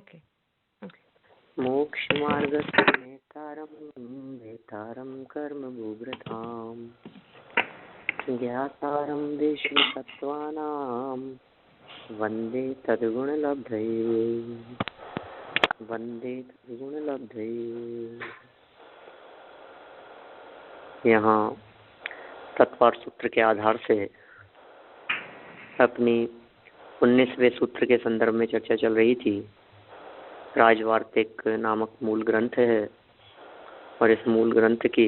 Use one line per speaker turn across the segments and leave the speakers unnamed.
Okay okay.
मोक्षमार्गस्य नेतारं कर्म भूभृताम् ज्ञातारं विष्णुतत्त्वानां वन्दे तद्गुणलब्धये। यहाँ तत्पर सूत्र के आधार से अपनी 19वें सूत्र के संदर्भ में चर्चा चल रही थी। राजवार्तिक नामक मूल ग्रंथ है और इस मूल ग्रंथ की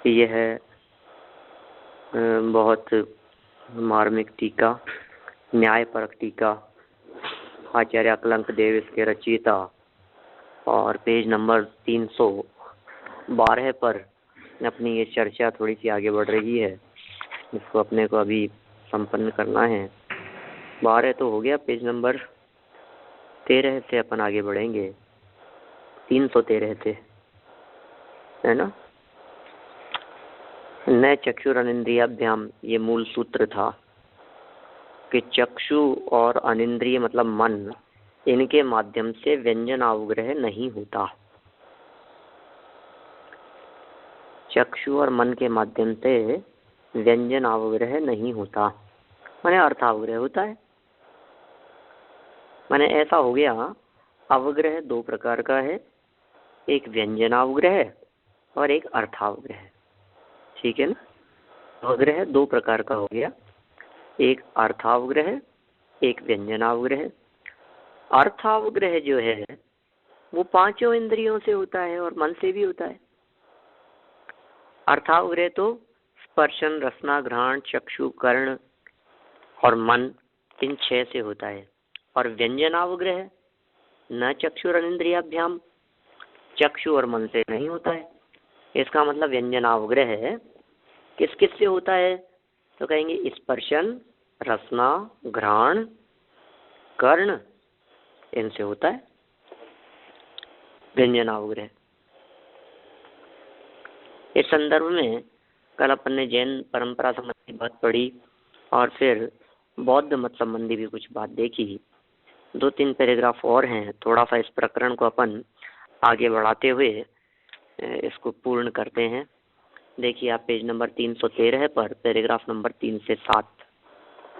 यह बहुत मार्मिक टीका, न्यायपरक टीका, आचार्य अकलंक देव इसके रचयिता, और पेज नंबर 312 पर अपनी ये चर्चा थोड़ी सी आगे बढ़ रही है। इसको अपने को अभी संपन्न करना है। 12 तो हो गया, पेज नंबर 13 से अपन आगे बढ़ेंगे। 313 थे, है ना। न चक्षुर अनिंद्रियाभ्याम, ये मूल सूत्र था कि चक्षु और अनिंद्रिय मतलब मन, इनके माध्यम से व्यंजन अवग्रह नहीं होता। चक्षु और मन के माध्यम से व्यंजन अवग्रह नहीं होता, माने अर्थावग्रह होता है। माने ऐसा हो गया, अवग्रह 2 प्रकार का है, एक व्यंजनावग्रह और एक अर्थावग्रह। ठीक है ना। अवग्रह 2 प्रकार का हो गया, एक अर्थावग्रह, एक व्यंजनावग्रह। अर्थावग्रह जो है वो 5 इंद्रियों से होता है और मन से भी होता है। अर्थावग्रह तो स्पर्शन, रसना, घ्राण, चक्षु, कर्ण और मन, इन 6 से होता है। और व्यंजनावग्रह न चक्षुर अनिंद्रियाभ्याम, चक्षु और मन से नहीं होता है। इसका मतलब व्यंजनावग्रह किस किस से होता है, तो कहेंगे स्पर्शन, रसना, घ्राण, कर्ण, इनसे होता है व्यंजनावग्रह। इस संदर्भ में कल अपन ने जैन परंपरा संबंधी बात पढ़ी और फिर बौद्ध मत संबंधी भी कुछ बात देखी। 2-3 पैराग्राफ और हैं, थोड़ा सा इस प्रकरण को अपन आगे बढ़ाते हुए इसको पूर्ण करते हैं। देखिए आप पेज नंबर 313 पर पैराग्राफ नंबर 3 से 7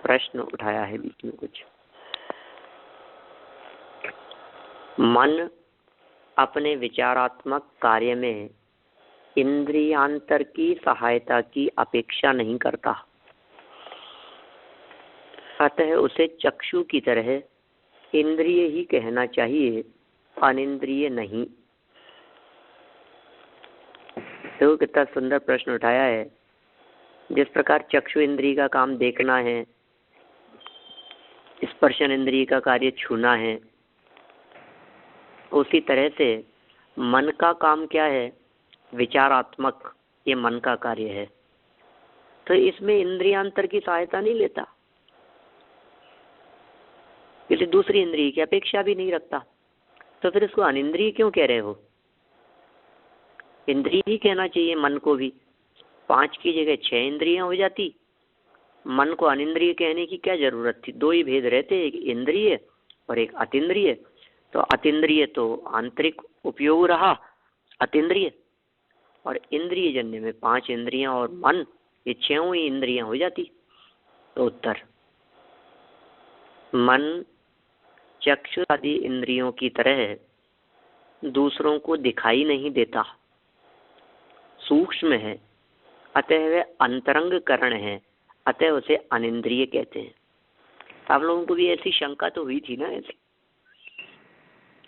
प्रश्न उठाया है बीच में कुछ। मन अपने विचारात्मक कार्य में इंद्रियांतर की सहायता की अपेक्षा नहीं करता, अतः उसे चक्षु की तरह इंद्रिय ही कहना चाहिए, अनिंद्रिय नहीं। तो कितना सुंदर प्रश्न उठाया है। जिस प्रकार चक्षु इंद्रिय का काम देखना है, स्पर्शन इंद्रिय का कार्य छूना है, उसी तरह से मन का काम क्या है, विचारात्मक, ये मन का कार्य है। तो इसमें इंद्रियांतर की सहायता नहीं लेता, किसी दूसरी इंद्रिय की अपेक्षा भी नहीं रखता। तो फिर इसको अनिंद्रिय क्यों कह रहे हो? इंद्रिय ही कहना चाहिए मन को भी। 5 की जगह 6 इंद्रियां हो जाती, मन को अनिंद्रिय कहने की क्या जरूरत थी? 2 ही भेद रहते, एक इंद्रिय और एक अतीन्द्रिय। तो अतीन्द्रिय तो आंतरिक उपयोग रहा अतीन्द्रिय, और इंद्रिय जन्य में 5 इंद्रियां और मन, ये 6 ही इंद्रियां हो जाती। तो उत्तर, मन चक्षु आदि इंद्रियों की तरह दूसरों को दिखाई नहीं देता, सूक्ष्म है, अतः वह अंतरंग करण है, अतः उसे अनिंद्रिय कहते हैं। आप लोगों को भी ऐसी शंका तो हुई थी ना, ऐसी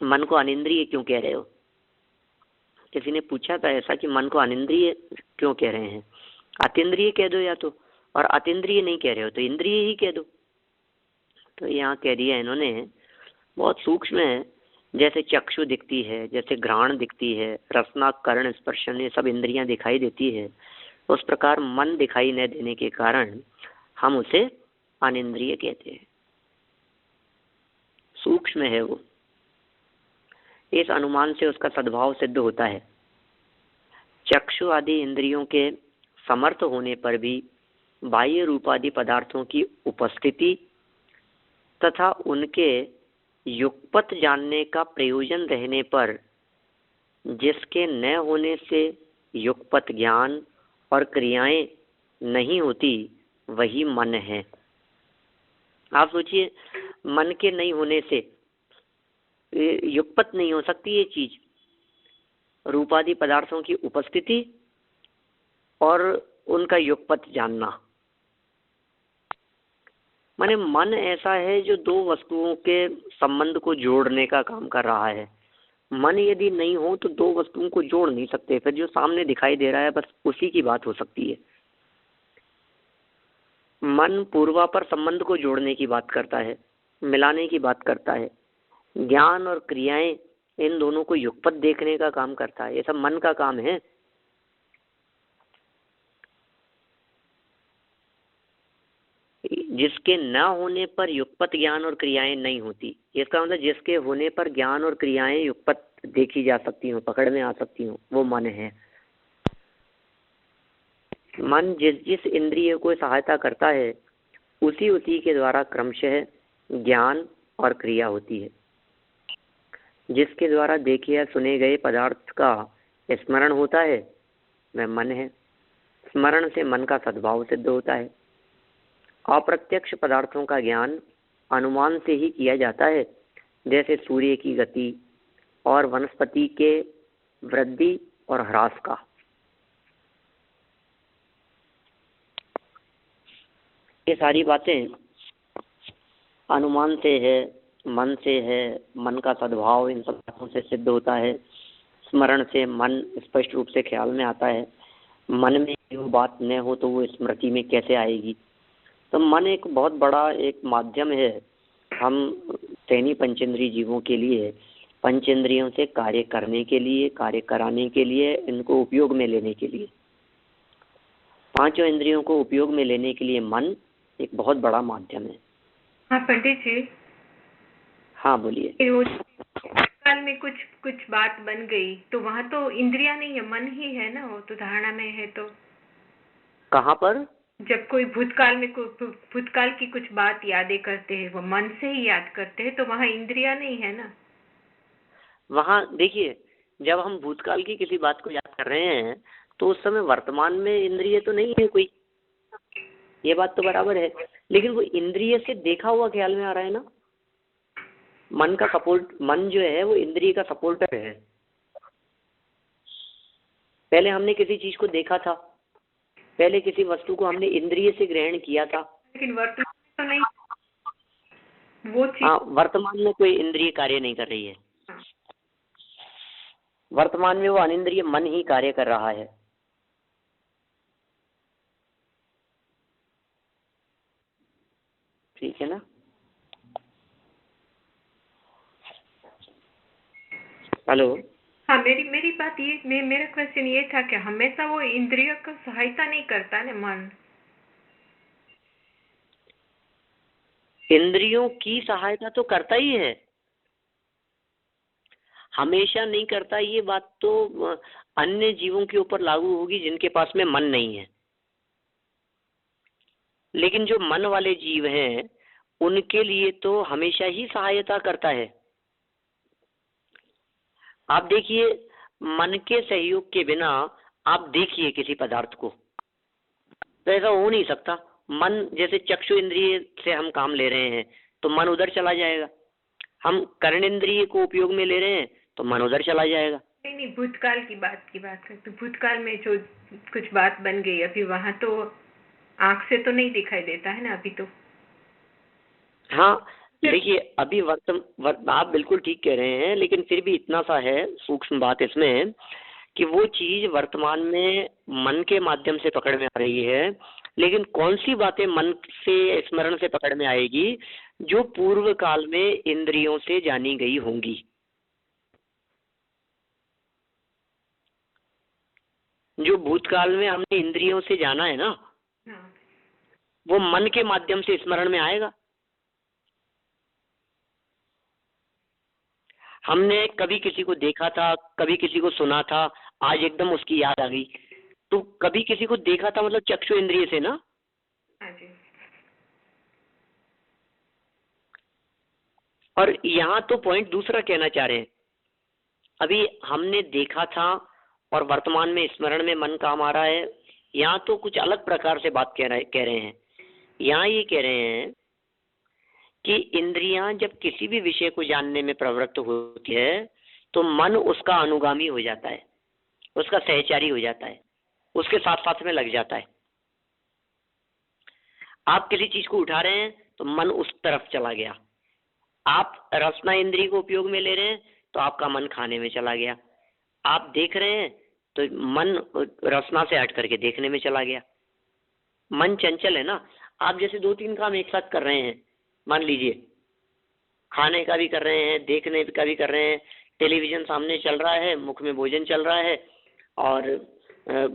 मन को अनिंद्रिय क्यों कह रहे हो? किसी ने पूछा था ऐसा कि मन को अनिंद्रिय क्यों कह रहे हैं? अतीन्द्रिय कह दो या तो, और अतीन्द्रिय नहीं कह रहे हो तो इंद्रिय ही कह दो। तो यहाँ कह दिया इन्होंने, बहुत सूक्ष्म है। जैसे चक्षु दिखती है, जैसे घ्राण दिखती है, रसना, कर्ण, स्पर्शन, ये सब इंद्रियां दिखाई देती है, उस प्रकार मन दिखाई न देने के कारण हम उसे अनिंद्रिय कहते हैं। सूक्ष्म है वो। इस अनुमान से उसका सद्भाव सिद्ध होता है। चक्षु आदि इंद्रियों के समर्थ होने पर भी बाह्य रूपादि पदार्थों की उपस्थिति तथा उनके युगपत जानने का प्रयोजन रहने पर जिसके न होने से युगपत ज्ञान और क्रियाएं नहीं होती वही मन है। आप सोचिए, मन के नहीं होने से युगपत नहीं हो सकती ये चीज, रूपादि पदार्थों की उपस्थिति और उनका युगपत जानना। माने मन ऐसा है जो दो वस्तुओं के संबंध को जोड़ने का काम कर रहा है। मन यदि नहीं हो तो दो वस्तुओं को जोड़ नहीं सकते, फिर जो सामने दिखाई दे रहा है बस उसी की बात हो सकती है। मन पूर्वापर संबंध को जोड़ने की बात करता है, मिलाने की बात करता है। ज्ञान और क्रियाएं इन दोनों को युगपत देखने का काम करता है। ये सब मन का काम है। जिसके न होने पर युगपत ज्ञान और क्रियाएं नहीं होती, इसका मतलब जिसके होने पर ज्ञान और क्रियाएं युगपत देखी जा सकती हो, पकड़ में आ सकती हो, वो मन है। मन जिस जिस इंद्रिय को सहायता करता है उसी उसी के द्वारा क्रमशः ज्ञान और क्रिया होती है। जिसके द्वारा देखे या सुने गए पदार्थ का स्मरण होता है वह मन है। स्मरण से मन का सद्भाव सिद्ध होता है। अप्रत्यक्ष पदार्थों का ज्ञान अनुमान से ही किया जाता है, जैसे सूर्य की गति और वनस्पति के वृद्धि और ह्रास का। ये सारी बातें अनुमान से है, मन से है, मन का सद्भाव इन सब बातों से सिद्ध होता है। स्मरण से मन स्पष्ट रूप से ख्याल में आता है। मन में वो बात न हो तो वो स्मृति में कैसे आएगी। तो मन एक बहुत बड़ा एक माध्यम है हम तैनी पंचेंद्रिय जीवों के लिए, पंचेंद्रियों से कार्य करने के लिए, कार्य कराने के लिए, इनको उपयोग में लेने के लिए, पांचों इंद्रियों को उपयोग में लेने के लिए मन एक बहुत बड़ा माध्यम है।
हाँ पंडित जी।
हाँ बोलिए।
काल में कुछ बात बन गई तो वहाँ तो इंद्रिया नहीं है, मन ही है ना, वो तो धारणा में है। तो
कहाँ पर?
जब कोई भूतकाल में भूतकाल की कुछ बात यादें करते हैं, वो मन से ही याद करते हैं, तो वहाँ इंद्रिया नहीं है ना।
वहाँ देखिए, जब हम भूतकाल की किसी बात को याद कर रहे हैं तो उस समय वर्तमान में इंद्रिय तो नहीं है कोई, ये बात तो बराबर है, लेकिन वो इंद्रिय से देखा हुआ ख्याल में आ रहा है ना। मन का सपोर्ट, मन जो है वो इंद्रिय का सपोर्टर है। पहले हमने किसी चीज को देखा था, पहले किसी वस्तु को हमने इंद्रिय से ग्रहण किया था,
लेकिन वर्तमान में तो नहीं वो चीज।
हाँ, वर्तमान में कोई इंद्रिय कार्य नहीं कर रही है। वर्तमान में वो अनिंद्रिय मन ही कार्य कर रहा है। ठीक है ना। हेलो।
हाँ, मेरी बात ये, मेरा क्वेश्चन ये था कि हमेशा वो इंद्रियों को सहायता नहीं करता ना मन।
इंद्रियों की सहायता तो करता ही है, हमेशा नहीं करता। ये बात तो अन्य जीवों के ऊपर लागू होगी जिनके पास में मन नहीं है। लेकिन जो मन वाले जीव हैं उनके लिए तो हमेशा ही सहायता करता है। आप देखिए, मन के सहयोग के बिना आप देखिए किसी पदार्थ को तो ऐसा हो नहीं सकता। मन जैसे चक्षु इंद्रिय से हम काम ले रहे हैं तो मन उधर चला जाएगा, हम कर्ण इंद्रिय को उपयोग में ले रहे हैं तो मन उधर चला जाएगा।
नहीं, भूतकाल की बात है तो भूतकाल में जो कुछ बात बन गई अभी, वहां तो आंख से तो नहीं दिखाई देता है ना अभी तो।
हाँ देखिए, अभी आप बिल्कुल ठीक कह रहे हैं, लेकिन फिर भी इतना सा है सूक्ष्म बात इसमें कि वो चीज वर्तमान में मन के माध्यम से पकड़ में आ रही है, लेकिन कौन सी बातें मन से स्मरण से पकड़ में आएगी जो पूर्व काल में इंद्रियों से जानी गई होंगी। जो भूतकाल में हमने इंद्रियों से जाना है ना, वो मन के माध्यम से स्मरण में आएगा। हमने कभी किसी को देखा था, कभी किसी को सुना था, आज एकदम उसकी याद आ गई। तो कभी किसी को देखा था मतलब चक्षु इंद्रिय से ना। और यहाँ तो पॉइंट दूसरा कहना चाह रहे हैं, अभी हमने देखा था और वर्तमान में स्मरण में मन काम आ रहा है। यहाँ तो कुछ अलग प्रकार से बात कह रहे हैं। यहाँ ये कह रहे हैं कि इंद्रियां जब किसी भी विषय को जानने में प्रवृत्त होती है तो मन उसका अनुगामी हो जाता है, उसका सहचारी हो जाता है, उसके साथ साथ में लग जाता है। आप किसी चीज को उठा रहे हैं तो मन उस तरफ चला गया, आप रसना इंद्री को उपयोग में ले रहे हैं तो आपका मन खाने में चला गया, आप देख रहे हैं तो मन रसना से हट करके देखने में चला गया। मन चंचल है ना। आप जैसे 2-3 काम एक साथ कर रहे हैं, मान लीजिए खाने का भी कर रहे हैं, देखने का भी कर रहे हैं, टेलीविजन सामने चल रहा है, मुख में भोजन चल रहा है, और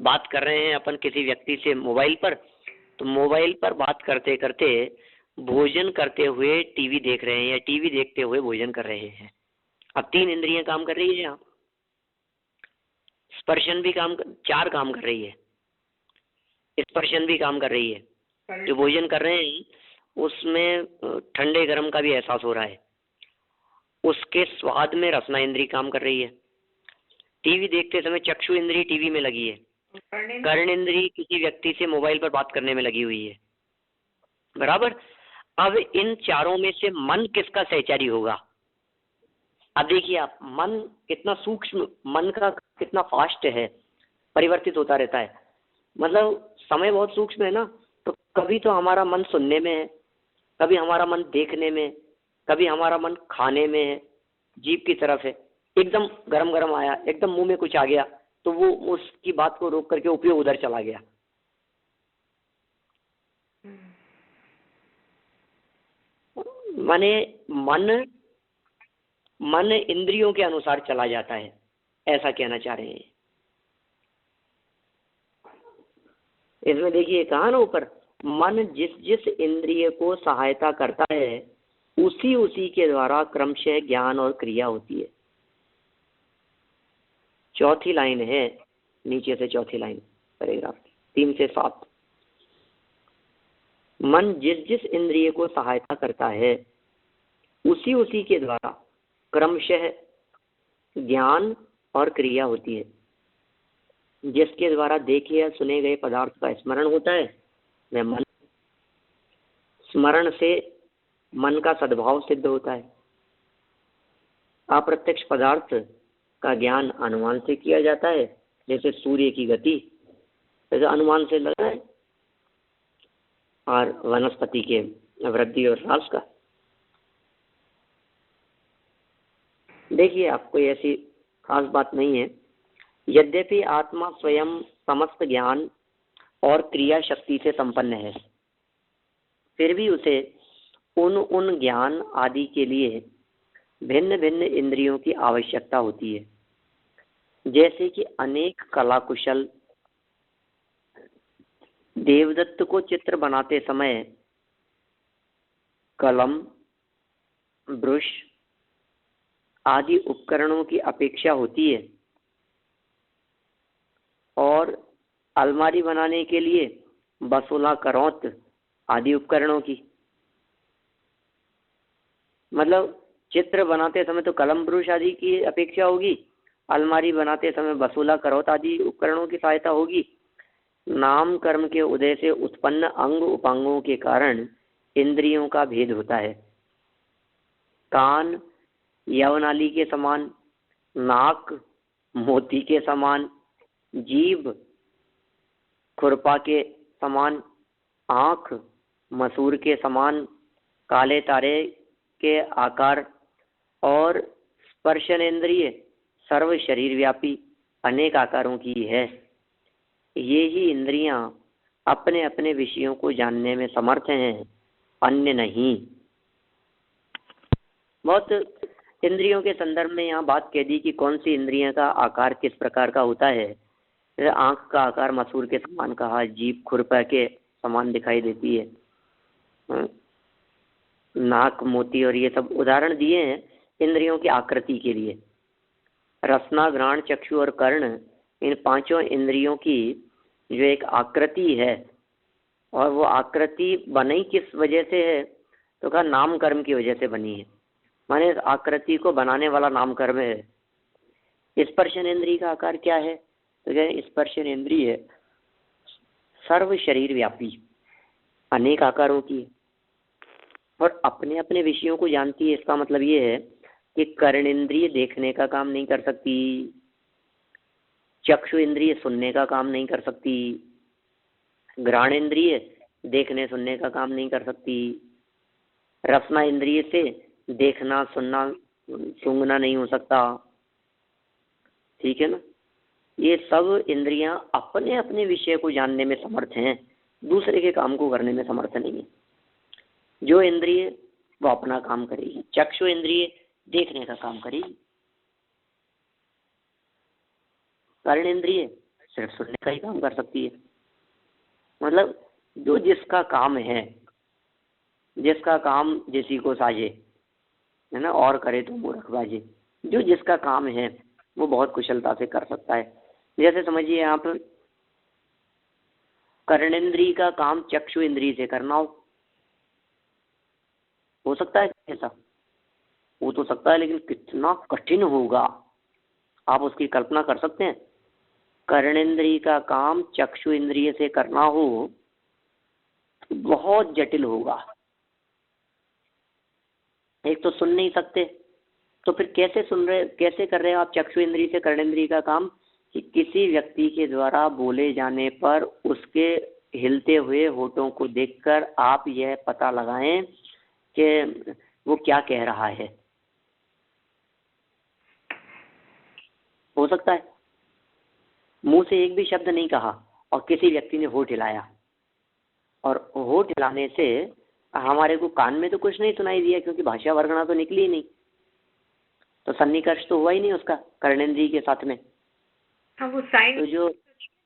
बात कर रहे हैं अपन किसी व्यक्ति से मोबाइल पर, तो मोबाइल पर बात करते करते भोजन करते हुए टीवी देख रहे हैं या टीवी देखते हुए भोजन कर रहे हैं। अब 3 इंद्रियां काम कर रही है यहाँ, स्पर्शन भी 4 काम कर रही है, स्पर्शन भी काम कर रही है। जो भोजन कर रहे हैं उसमें ठंडे गर्म का भी एहसास हो रहा है, उसके स्वाद में रसना इंद्री काम कर रही है। टीवी देखते समय चक्षु इंद्री टीवी में लगी है, कर्ण इंद्री किसी व्यक्ति से मोबाइल पर बात करने में लगी हुई है, बराबर। अब इन चारों में से मन किसका सहचारी होगा? अब देखिए आप, मन कितना सूक्ष्म, मन का कितना फास्ट है, परिवर्तित होता रहता है। मतलब समय बहुत सूक्ष्म है ना, तो कभी तो हमारा मन सुनने में है, कभी हमारा मन देखने में, कभी हमारा मन खाने में है, जीभ की तरफ है, एकदम गरम गरम आया, एकदम मुंह में कुछ आ गया तो वो उसकी बात को रोक करके उपयोग उधर चला गया। माने मन इंद्रियों के अनुसार चला जाता है, ऐसा कहना चाह रहे हैं। इसमें देखिए कहा ना ऊपर, मन जिस जिस इंद्रिय को सहायता करता है उसी उसी के द्वारा क्रमशः ज्ञान और क्रिया होती है। चौथी लाइन है, नीचे से चौथी लाइन पैराग्राफ 3 से 7। मन जिस जिस इंद्रिय को सहायता करता है उसी उसी के द्वारा क्रमशः ज्ञान और क्रिया होती है। जिसके द्वारा देखे या सुने गए पदार्थ का स्मरण होता है वह मन, स्मरण से मन का सद्भाव सिद्ध होता है। अप्रत्यक्ष पदार्थ का ज्ञान अनुमान से किया जाता है, जैसे सूर्य की गति जैसे अनुमान से लगा है, और वनस्पति के वृद्धि और ह्रास का। देखिए आपको ऐसी खास बात नहीं है। यद्यपि आत्मा स्वयं समस्त ज्ञान और क्रिया शक्ति से संपन्न है, फिर भी उसे उन ज्ञान आदि के लिए भिन्न भिन्न इंद्रियों की आवश्यकता होती है। जैसे कि अनेक कला कुशल देवदत्त को चित्र बनाते समय कलम, ब्रश आदि उपकरणों की अपेक्षा होती है, और अलमारी बनाने के लिए बसोला, करौंत आदि उपकरणों की। मतलब चित्र बनाते समय तो कलम, ब्रश आदि की अपेक्षा होगी, अलमारी बनाते समय बसोला, करौत आदि उपकरणों की सहायता होगी। नाम कर्म के उदय से उत्पन्न अंग उपांगों के कारण इंद्रियों का भेद होता है। कान यवनाली के समान, नाक मोती के समान, जीभ खुरपा के समान, आँख मसूर के समान काले तारे के आकार, और स्पर्शनेन्द्रिय सर्व शरीर व्यापी अनेक आकारों की है। ये ही इंद्रियां अपने अपने विषयों को जानने में समर्थ हैं, अन्य नहीं। बहुत इंद्रियों के संदर्भ में यहाँ बात कह दी कि कौन सी इंद्रियों का आकार किस प्रकार का होता है। जैसे आँख का आकार मसूर के समान कहा, जीभ खुरपा के समान दिखाई देती है, नाक मोती, और ये सब उदाहरण दिए हैं इंद्रियों की आकृति के लिए। रसना, घ्राण, चक्षु और कर्ण, इन पांचों इंद्रियों की जो एक आकृति है, और वो आकृति बनी किस वजह से है, तो कहा नाम कर्म की वजह से बनी है। माने आकृति को बनाने वाला नाम कर्म है। स्पर्शन इंद्रिय का आकार क्या है? तो क्या स्पर्शन इंद्रिय सर्व शरीर व्यापी अनेक आकारों की है और अपने अपने विषयों को जानती है। इसका मतलब ये है कि कर्णेंद्रिय देखने का काम नहीं कर सकती, चक्षु इंद्रिय सुनने का काम नहीं कर सकती, घ्राण इंद्रिय देखने सुनने का काम नहीं कर सकती, रसना इंद्रिय से देखना सुनना सूंघना नहीं हो सकता। ठीक है ना? ये सब इंद्रियां अपने अपने विषय को जानने में समर्थ हैं, दूसरे के काम को करने में समर्थ नहीं है। जो इंद्रिय वो अपना काम करेगी, चक्षु इंद्रिय देखने का काम करेगी, कर्ण इंद्रिय सिर्फ सुनने का ही काम कर सकती है। मतलब जो जिसका काम है, जिसका काम जिसी को साजे, है ना, और करे तो मूर्ख बाजे। जो जिसका काम है वो बहुत कुशलता से कर सकता है। जैसे समझिए आप कर्णेंद्रिय का काम चक्षु इंद्रिय से करना हो सकता है ऐसा? हो तो सकता है, लेकिन कितना कठिन होगा आप उसकी कल्पना कर सकते हैं? कर्णेंद्रिय का काम चक्षु इंद्रिय से करना हो तो बहुत जटिल होगा। एक तो सुन नहीं सकते, तो फिर कैसे कर रहे हो आप चक्षु इंद्रिय से कर्णेंद्रिय का काम? कि किसी व्यक्ति के द्वारा बोले जाने पर उसके हिलते हुए होठों को देखकर आप यह पता लगाएं कि वो क्या कह रहा है। हो सकता है मुंह से एक भी शब्द नहीं कहा और किसी व्यक्ति ने होठ हिलाया, और होठ हिलाने से हमारे को कान में तो कुछ नहीं सुनाई दिया क्योंकि भाषा वर्गणा तो निकली ही नहीं, तो सन्निकर्ष तो हुआ ही नहीं उसका कर्णेंद्रिय के साथ में।
हाँ, वो साइन
तो जो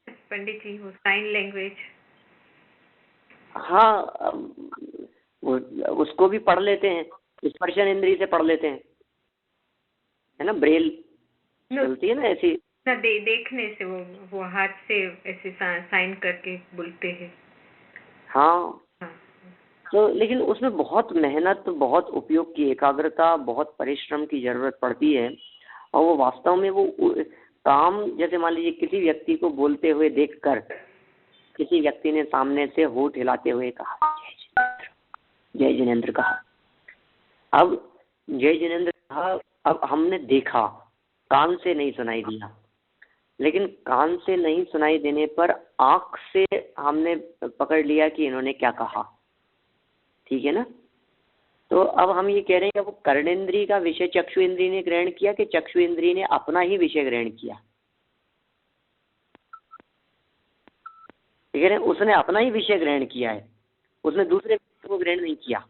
पंडित जी, वो साइन लैंग्वेज,
हाँ उसको भी पढ़ लेते हैं, स्पर्शन इंद्रिय से पढ़ लेते हैं, है ना, ब्रेल चलती है ना ऐसी
ना, देखने से वो हाथ से ऐसे साइन करके बोलते हैं।
हाँ।
हाँ।
तो लेकिन उसमें बहुत मेहनत, बहुत उपयोग की एकाग्रता, बहुत परिश्रम की जरूरत पड़ती है। और वो वास्तव में वो काम, जैसे मान लीजिए किसी व्यक्ति को बोलते हुए देखकर किसी व्यक्ति ने सामने से होठ हिलाते हुए कहा जय जिनेंद्र कहा। अब जय जिनेंद्र कहा, अब हमने देखा, कान से नहीं सुनाई दिया, लेकिन कान से नहीं सुनाई देने पर आंख से हमने पकड़ लिया कि इन्होंने क्या कहा। ठीक है ना? तो अब हम ये कह रहे हैं कि वो कर्णेंद्रिय का विषय चक्षु इंद्रिय ने ग्रहण किया कि चक्षु इंद्रिय ने अपना ही विषय ग्रहण किया? ठीक है, उसने अपना ही विषय ग्रहण किया है, उसने दूसरे विषय को ग्रहण नहीं किया।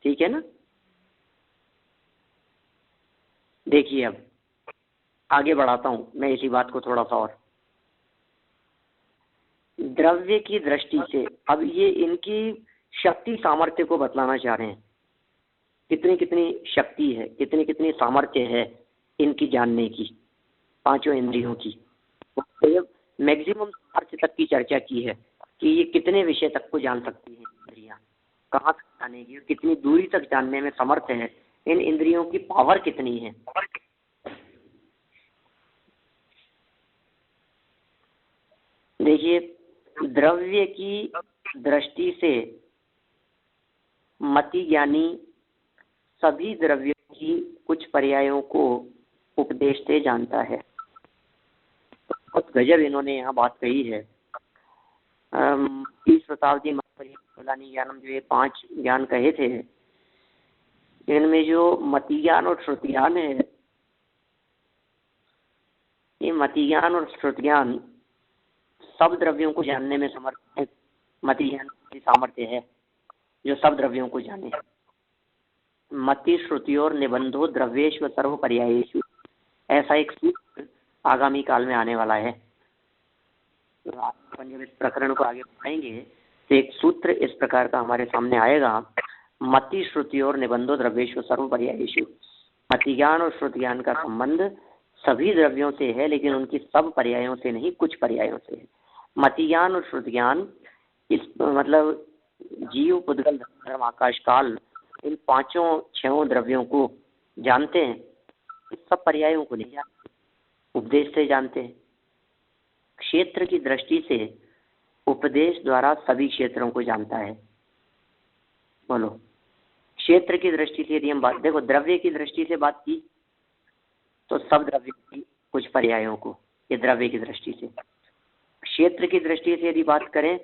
ठीक है ना? देखिए अब आगे बढ़ाता हूं मैं इसी बात को थोड़ा सा और। द्रव्य की दृष्टि से अब ये इनकी शक्ति सामर्थ्य को बतलाना चाह रहे हैं, कितनी कितनी शक्ति है, कितनी कितनी सामर्थ्य है इनकी जानने की, पांचों इंद्रियों की। तो मैक्सिमम सामर्थ्य तक की चर्चा की है कि ये कितने विषय तक को जान सकती है इंद्रियां, कहाँ तक जानेगी, कितनी दूरी तक जानने में समर्थ है, इन इंद्रियों की पावर कितनी है। देखिए, द्रव्य की दृष्टि से मति ज्ञानी सभी द्रव्यों की कुछ पर्यायों को उपदेश से जानता है। बहुत गजब इन्होंने यहाँ बात कही है। 30 शताब्दी फलानी ज्ञानम, जो ये 5 ज्ञान कहे थे, इनमें जो मति ज्ञान और श्रुति ज्ञान है, ये मति ज्ञान और श्रुति ज्ञान सब द्रव्यों को जानने में समर्थ है। मति ज्ञान की सामर्थ्य है जो सब द्रव्यों को जाने। मति श्रुति और निबंधो द्रव्येश्व सर्व पर्यायेषु, ऐसा एक सूत्र आगामी काल में आने वाला है। तो अपन जब इस प्रकरण को आगे बढ़ाएंगे तो एक सूत्र इस प्रकार का हमारे सामने आएगा, मति श्रुति और निबंधो द्रव्येश्व सर्व पर्यायेषु। मति ज्ञान और श्रुति ज्ञान का संबंध सभी द्रव्यों से है, लेकिन उनकी सब पर्यायों से नहीं, कुछ पर्यायों से है। मति ज्ञान और श्रुति ज्ञान इस मतलब जीव, पुद्गल, धर्म, आकाश, काल, इन पांचों छहों द्रव्यों को जानते हैं, इस सब पर्यायों को नहीं जानते, उपदेश से जानते हैं। क्षेत्र की दृष्टि से उपदेश द्वारा सभी क्षेत्रों को जानता है। बोलो, क्षेत्र की दृष्टि से यदि हम बात, देखो द्रव्य की दृष्टि से बात की तो सब द्रव्य की कुछ पर्यायों को, ये द्रव्य की दृष्टि से। क्षेत्र की दृष्टि से यदि बात करें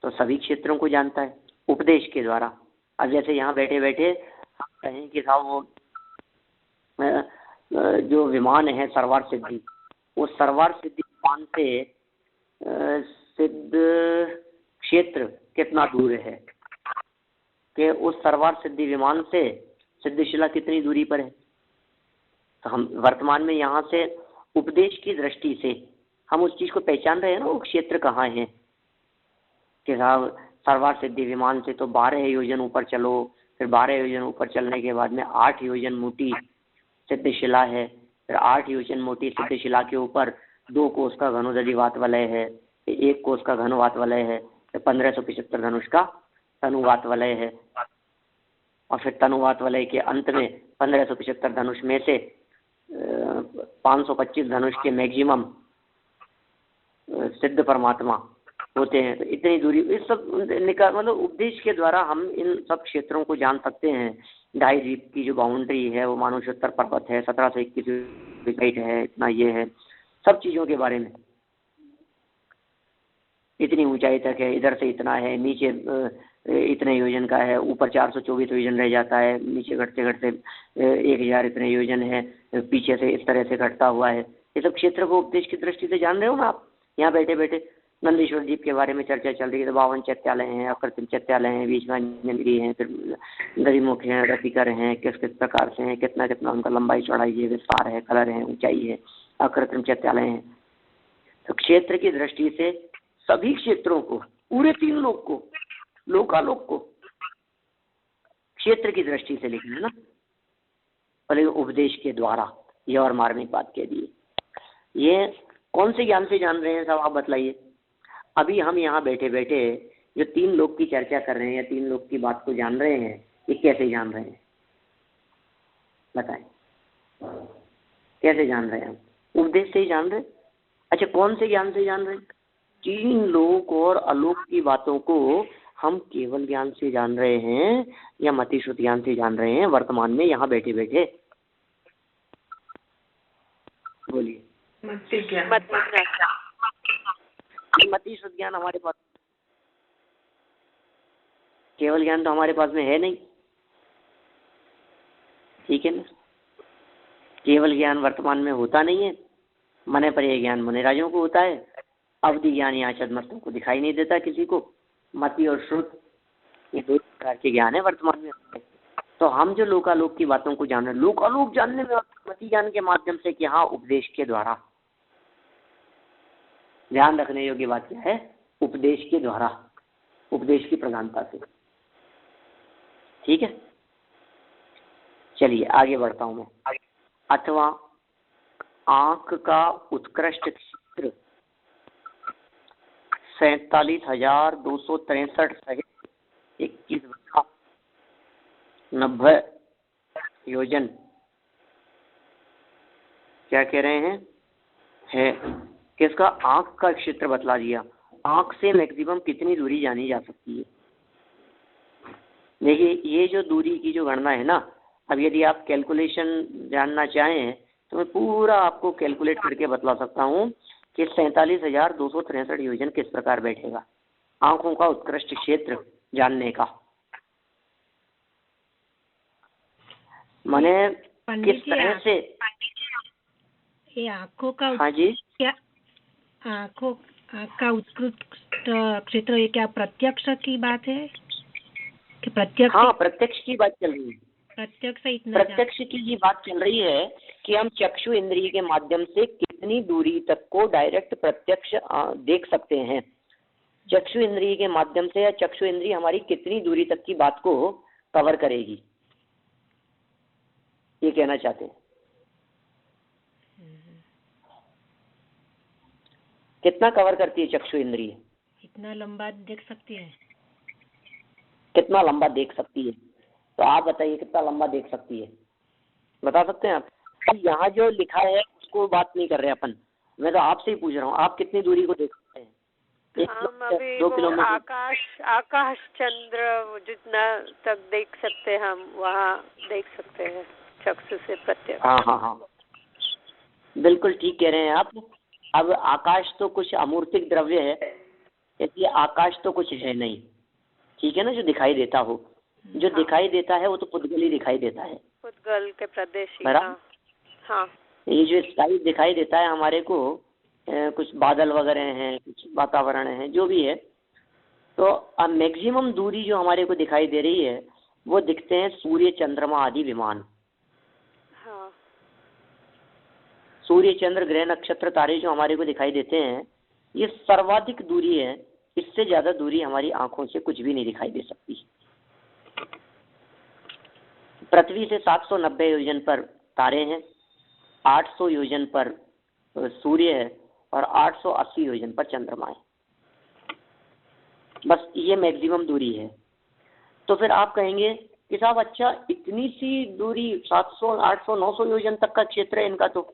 तो सभी क्षेत्रों को जानता है उपदेश के द्वारा। अब जैसे यहाँ बैठे बैठे हम कहें कि साहब वो जो विमान है सर्वार सिद्धि, उस सर्वार सिद्धि विमान से सिद्ध क्षेत्र कितना दूर है, कि उस सर्वार सिद्धि विमान से सिद्धशिला कितनी दूरी पर है। तो हम वर्तमान में यहाँ से उपदेश की दृष्टि से हम उस चीज को पहचान रहे हैं ना, वो क्षेत्र कहाँ है, कि साहब सर्वार सिद्धि विमान से तो 12 योजन ऊपर चलो, फिर 12 योजन ऊपर चलने के बाद में 8 योजन मोटी सिद्धशिला है, फिर 8 योजन मोटी सिद्धशिला के ऊपर 2 कोस का घनोदधि वात वलय है, 1 कोस का घन वात वलय है, फिर 1575 धनुष का तनुवात वलय है, और फिर तनुवात वलय के अंत में 1575 धनुष में से 525 धनुष के मैक्सिमम सिद्ध परमात्मा होते हैं। तो इतनी दूरी, इस सब मतलब उपदेश के द्वारा हम इन सब क्षेत्रों को जान सकते हैं। 2.5 द्वीप की जो बाउंड्री है वो मानुषोत्तर पर्वत है, 1721 हाइट है, इतना ये है, सब चीज़ों के बारे में, इतनी ऊंचाई तक है, इधर से इतना है, नीचे इतने योजन का है, ऊपर 424 योजन रह जाता है, नीचे घटते घटते 1000 इतने योजन है, पीछे से इस तरह से घटता हुआ है। ये सब क्षेत्र को उपदेश की दृष्टि से जान रहे हो ना आप। यहाँ बैठे बैठे नंदीश्वर द्वीप के बारे में चर्चा चल रही है, तो 52 चैत्यालय हैं, अकृत्रिम चैत्यालय हैं, बीच में अंजनगिरी हैं, फिर गरीमुख हैं, रतिकर हैं, किस किस प्रकार से हैं, कितना कितना उनका लंबाई चौड़ाई है, विस्तार है, कलर है, ऊंचाई है, अकृत्रिम चैत्यालय हैं। तो क्षेत्र की दृष्टि से सभी क्षेत्रों को, पूरे 3 लोक को, लोकालोक को क्षेत्र की दृष्टि से लिखना ना, भले उपदेश के द्वारा, ये और मार्मिक बात कह दी। ये कौन से ज्ञान से जान रहे हैं साहब, आप बतलाइए। अभी हम यहाँ बैठे बैठे जो 3 लोक की चर्चा कर रहे हैं या 3 लोक की बात को जान रहे हैं, ये कैसे जान रहे हैं बताएं, कैसे जान रहे हैं हम? उपदेश से ही जान रहे हैं। अच्छा, कौन से ज्ञान से जान रहे हैं? 3 लोक और अलोक की बातों को हम केवल ज्ञान से जान रहे हैं या मतिश्रुत ज्ञान से जान रहे हैं वर्तमान में यहाँ बैठे बैठे? बोलिए। मतिश्रुत ज्ञान हमारे पास, केवल ज्ञान तो हमारे पास में है नहीं, ठीक है ना। केवल ज्ञान वर्तमान में होता नहीं है, मने पर यह ज्ञान मुनिराजों को होता है। अवधि ज्ञान यहाँ छद्मस्तों को दिखाई नहीं देता किसी को। मति और श्रुत, ये 2 प्रकार के ज्ञान है वर्तमान में। तो हम जो लोकालोक की बातों को जान रहे हैं, लोकालोक जानने में मति ज्ञान के माध्यम से कि हाँ, उपदेश के द्वारा। ध्यान रखने योग्य बात क्या है? उपदेश के द्वारा, उपदेश की प्रधानता से, ठीक है। चलिए आगे बढ़ता हूं मैं। अथवा आंख का उत्कृष्ट क्षेत्र 47,263 सहित 21,90 योजन, क्या कह रहे हैं, है किसका? आंख का क्षेत्र बतला दिया। आंख से मैक्सिमम कितनी दूरी जानी जा सकती है? देखिए, ये जो दूरी की जो गणना है ना, अब यदि आप कैलकुलेशन जानना चाहें तो मैं पूरा आपको कैलकुलेट करके बतला सकता हूँ कि 47,263 योजन किस प्रकार बैठेगा आंखों का उत्कृष्ट क्षेत्र जानने का। माने किस तरह से
ये आंखों का,
हाँ जी,
क्या आंखों का उत्कृष्ट क्षेत्र, ये क्या प्रत्यक्ष की बात है कि प्रत्यक्ष?
हाँ, प्रत्यक्ष की बात चल रही है। प्रत्यक्ष की ये बात चल रही है कि हम चक्षु इंद्रिय के माध्यम से कितनी दूरी तक को डायरेक्ट प्रत्यक्ष देख सकते हैं। चक्षु इंद्रिय के माध्यम से या चक्षु इंद्रिय हमारी कितनी दूरी तक की बात को कवर करेगी, ये कहना चाहते हैं। कितना कवर करती है चक्षु इंद्रिय?
इतना लंबा देख सकती है।
कितना लंबा देख सकती है? तो आप बताइए कितना लंबा देख सकती है, बता सकते हैं आप? यहाँ जो लिखा है उसको बात नहीं कर रहे अपन, मैं तो आपसे ही पूछ रहा हूँ, आप कितनी दूरी को देख सकते हैं?
हम अभी
2
वो
किलोमीटर?
आकाश चंद्र जितना तक देख सकते हैं हम वहाँ देख सकते हैं चक्षु से प्रत्यक्ष।
हाँ हाँ हाँ, बिल्कुल ठीक कह रहे हैं आप। अब आकाश तो कुछ अमूर्तिक द्रव्य है, इसलिए आकाश तो कुछ है नहीं, ठीक है ना, जो दिखाई देता हो। जो दिखाई देता है वो तो पुद्गल ही दिखाई देता है,
पुद्गल के प्रदेश।
बराबर।
हाँ,
ये जो स्काई दिखाई देता है हमारे को, कुछ बादल वगैरह हैं, कुछ वातावरण है, जो भी है, तो अब मैक्सिमम दूरी जो हमारे को दिखाई दे रही है वो दिखते हैं सूर्य चंद्रमा आदि विमान।
हाँ,
सूर्य चंद्र ग्रह नक्षत्र तारे जो हमारे को दिखाई देते हैं, ये सर्वाधिक दूरी है, इससे ज्यादा दूरी हमारी आंखों से कुछ भी नहीं दिखाई दे सकती। पृथ्वी से 790 योजन पर तारे हैं, 800 योजन पर सूर्य है और 880 योजन पर चंद्रमा है, बस ये मैक्सिमम दूरी है। तो फिर आप कहेंगे कि साहब अच्छा इतनी सी दूरी 700, 800, 900 योजन तक का क्षेत्र है इनका, तो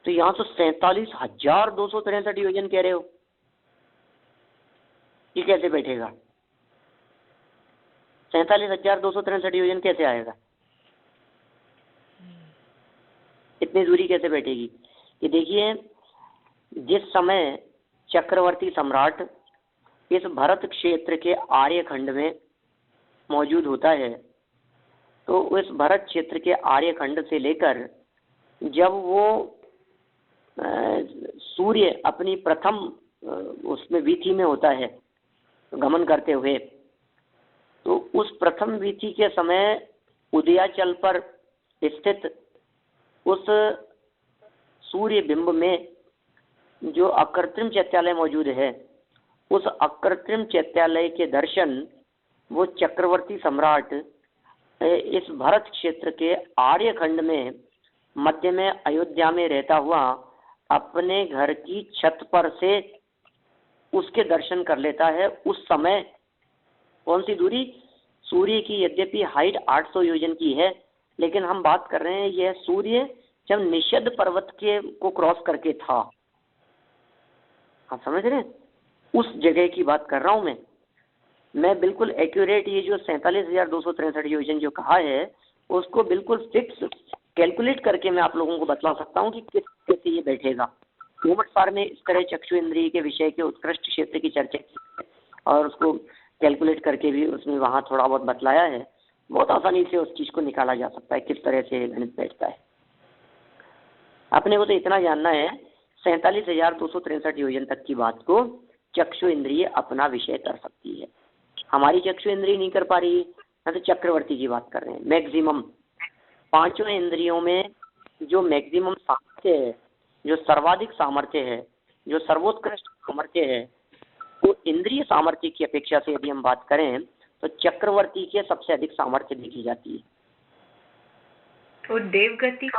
यहाँ तो 47,263 योजन कह रहे हो, ये कैसे बैठेगा? 47,263 योजन कैसे आएगा? इतनी दूरी कैसे बैठेगी? ये देखिए, जिस समय चक्रवर्ती सम्राट इस भरत क्षेत्र के आर्यखंड में मौजूद होता है, तो इस भरत क्षेत्र के आर्यखंड से लेकर जब वो सूर्य अपनी प्रथम उसमें वीथी में होता है गमन करते हुए, तो उस प्रथम वीथी के समय उदयाचल पर स्थित उस सूर्य बिंब में जो अकृत्रिम चैत्यालय मौजूद है, उस अकृत्रिम चैत्यालय के दर्शन वो चक्रवर्ती सम्राट इस भरत क्षेत्र के आर्यखंड में मध्य में अयोध्या में रहता हुआ अपने घर की छत पर से उसके दर्शन कर लेता है। उस समय कौन सी दूरी? सूर्य की यद्यपि हाइट 800 योजन की है, लेकिन हम बात कर रहे हैं यह सूर्य जब निषद पर्वत के को क्रॉस करके था, आप समझ रहे हैं, उस जगह की बात कर रहा हूं मैं बिल्कुल एक्यूरेट। ये जो 47,263 योजन जो कहा है उसको बिल्कुल फिक्स कैलकुलेट करके मैं आप लोगों को बतला सकता हूं कि किस कैसे ये बैठेगा। घूमट सार में इस तरह चक्षु इंद्रिय के विषय के उत्कृष्ट क्षेत्र की चर्चा की और उसको कैलकुलेट करके भी उसमें वहाँ थोड़ा बहुत बतलाया है। बहुत आसानी से उस चीज़ को निकाला जा सकता है किस तरह से गणित बैठता है। अपने को तो इतना जानना है 47,263 योजन तक की बात को चक्षु इंद्रिय अपना विषय कर सकती है। हमारी चक्षु इंद्रिय नहीं कर पा रही है, तो चक्रवर्ती की बात कर रहे हैं। मैक्सिमम पांचों इंद्रियों में जो मैक्सिमम सामर्थ्य है, जो सर्वाधिक सामर्थ्य है, जो सर्वोत्कृष्ट सामर्थ्य है, वो इंद्रिय सामर्थ्य की अपेक्षा से यदि हम बात करें तो चक्रवर्ती के सबसे अधिक सामर्थ्य देखी जाती है।
तो देवगति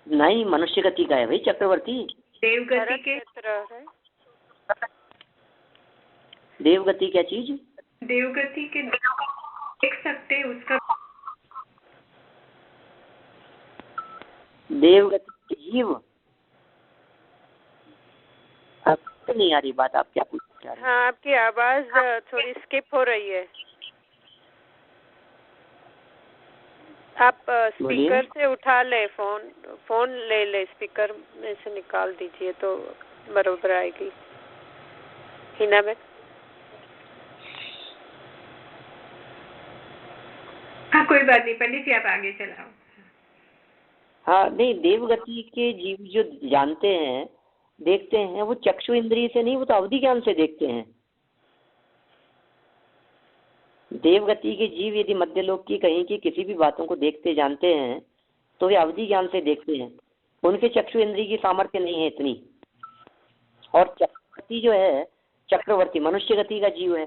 नहीं, मनुष्य गति का है भाई चक्रवर्ती।
देवगति के
देवगति क्या चीज?
देवगति के देख सकते उसका
देवगति जीव नहीं आ रही बात, आप क्या पूछ रहे हैं?
हाँ, आपकी आवाज थोड़ी स्किप हो रही है। आप स्पीकर से उठा ले, फोन ले स्पीकर में से निकाल दीजिए तो बरोबर आएगी। हिना में
हाँ, कोई बात नहीं पंडित जी, आप आगे चलाओ।
हाँ नहीं, देवगति के जीव जो जानते हैं देखते हैं वो चक्षु इंद्रिय से नहीं, वो तो अवधि ज्ञान से देखते हैं। देवगति के जीव यदि मध्यलोक की कहीं की किसी भी बातों को देखते जानते हैं तो वे अवधि ज्ञान से देखते हैं, उनके चक्षु इंद्रिय की सामर्थ्य नहीं है इतनी। और चक्रवर्ती जो है, चक्रवर्ती मनुष्य गति का जीव है,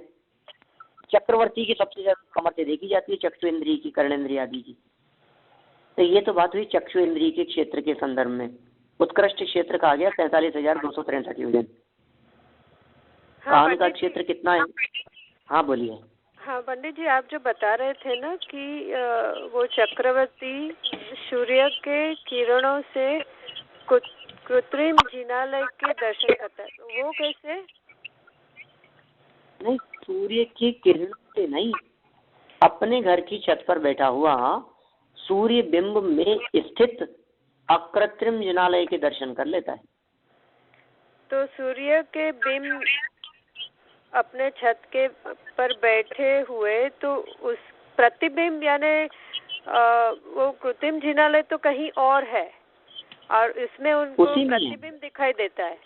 चक्रवर्ती की सबसे ज्यादा सामर्थ्य देखी जाती है चक्षु इंद्रिय की, कर्णेंद्रिय आदि की। तो ये तो बात हुई चक्षु इंद्रिय के क्षेत्र के संदर्भ में। उत्कृष्ट क्षेत्र कहा गया 47,263 योजन। कान का क्षेत्र कितना है? हाँ बोलिए।
हाँ पंडित जी, आप जो बता रहे थे ना कि वो चक्रवर्ती सूर्य के किरणों से कृत्रिम जिनालय के दर्शन करता है, तो वो कैसे?
नहीं, सूर्य की किरण से नहीं, अपने घर की छत पर बैठा हुआ सूर्य बिंब में स्थित अकृत्रिम जिनालय के दर्शन कर लेता है।
तो सूर्य के बिंब अपने छत के पर बैठे हुए, तो उस प्रतिबिंब यानी वो कृत्रिम जिनालय तो कहीं और है और इसमें उनको प्रतिबिंब दिखाई देता है।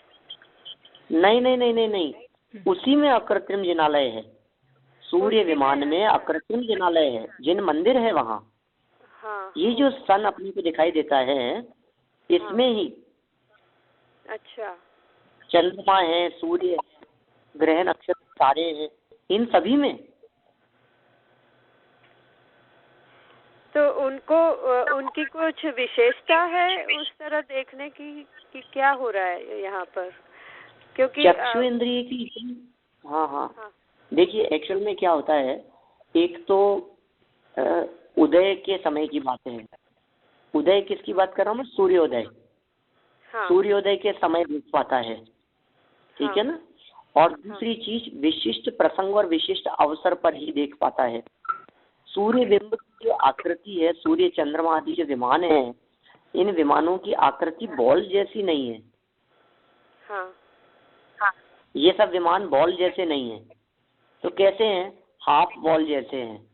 नहीं नहीं नहीं नहीं नहीं, उसी में अकृत्रिम जिनालय है। सूर्य विमान में अकृत्रिम जिनालय है, जिन मंदिर है वहाँ।
हाँ,
ये जो सन अपने को दिखाई देता है इसमें ही
अच्छा
चंद्रमा है, सूर्य है, ग्रह नक्षत्र तारे हैं, इन सभी में।
तो उनको उनकी कुछ विशेषता है उस तरह देखने की कि क्या हो रहा है यहाँ पर? क्योंकि
चक्षु इंद्रिय की हाँ, देखिए एक्चुअल में क्या होता है, एक तो उदय के समय की बात है। उदय किसकी बात कर रहा हूँ मैं? सूर्योदय।
हाँ, सूर्योदय
के समय देख पाता है, ठीक है ना। और दूसरी चीज, विशिष्ट प्रसंग और विशिष्ट अवसर पर ही देख पाता है। सूर्य बिंब की जो आकृति है, सूर्य चंद्रमा आदि जो विमान है, इन विमानों की आकृति बॉल जैसी नहीं है।
हाँ,
ये सब विमान बॉल जैसे नहीं है। तो कैसे हैं? हाफ बॉल जैसे हैं।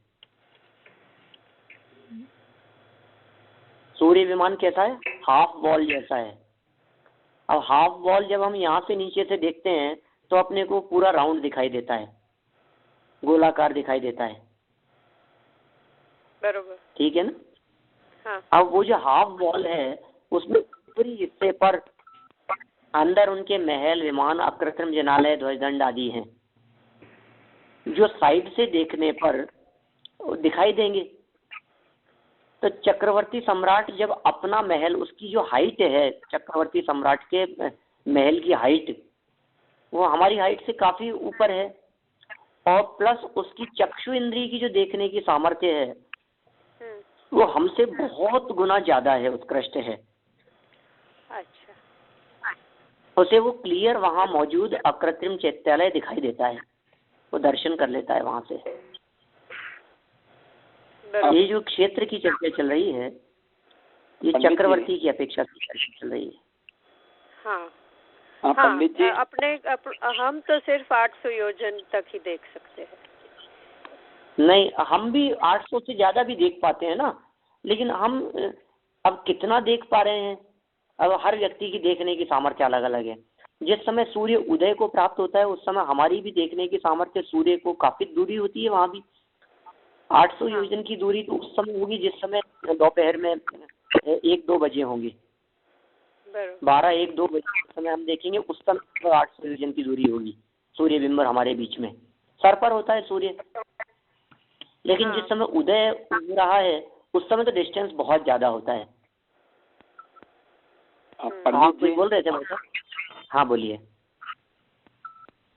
सूर्य विमान कैसा है? हाफ बॉल जैसा है। अब हाफ बॉल जब हम यहाँ से नीचे से देखते हैं तो अपने को पूरा राउंड दिखाई देता है, गोलाकार दिखाई देता है,
बरोबर,
ठीक है ना।
हाँ।
अब वो जो हाफ बॉल है उसमें ऊपरी हिस्से पर अंदर उनके महल, विमान, अकृत्रिम जिनालय, ध्वजदंड आदि हैं, जो साइड से देखने पर दिखाई देंगे। तो चक्रवर्ती सम्राट जब अपना महल, उसकी जो हाइट है, चक्रवर्ती सम्राट के महल की हाइट, वो हमारी हाइट से काफी ऊपर है, और प्लस उसकी चक्षु इंद्रिय की जो देखने की सामर्थ्य है वो हमसे बहुत गुना ज्यादा है, उत्कृष्ट है।
अच्छा,
उसे वो क्लियर वहां मौजूद अकृत्रिम चैत्यालय दिखाई देता है, वो दर्शन कर लेता है वहां से। ये जो क्षेत्र की चर्चा चल रही है, ये चक्रवर्ती की अपेक्षा से चर्चा चल रही है।
हाँ, पंडित जी, हम तो सिर्फ 800 योजन तक ही देख सकते हैं।
नहीं, हम भी 800 से ज्यादा भी देख पाते हैं ना, लेकिन हम अब कितना देख पा रहे हैं, अब हर व्यक्ति की देखने की सामर्थ्य अलग अलग है। जिस समय सूर्य उदय को प्राप्त होता है उस समय हमारी भी देखने की सामर्थ्य सूर्य को काफी दूरी होती है, वहां भी 800 योजन की दूरी तो उस समय होगी जिस समय दोपहर में 1-2 बजे होंगे, 12-1-2 बजे उस समय हम देखेंगे, उस समय 800 योजन की दूरी होगी। सूर्य बिंब हमारे बीच में सर पर होता है सूर्य, लेकिन जिस समय उदय हो रहा है उस समय तो डिस्टेंस बहुत ज्यादा होता है। आप कुछ बोल रहे थे मतलब? हाँ बोलिए।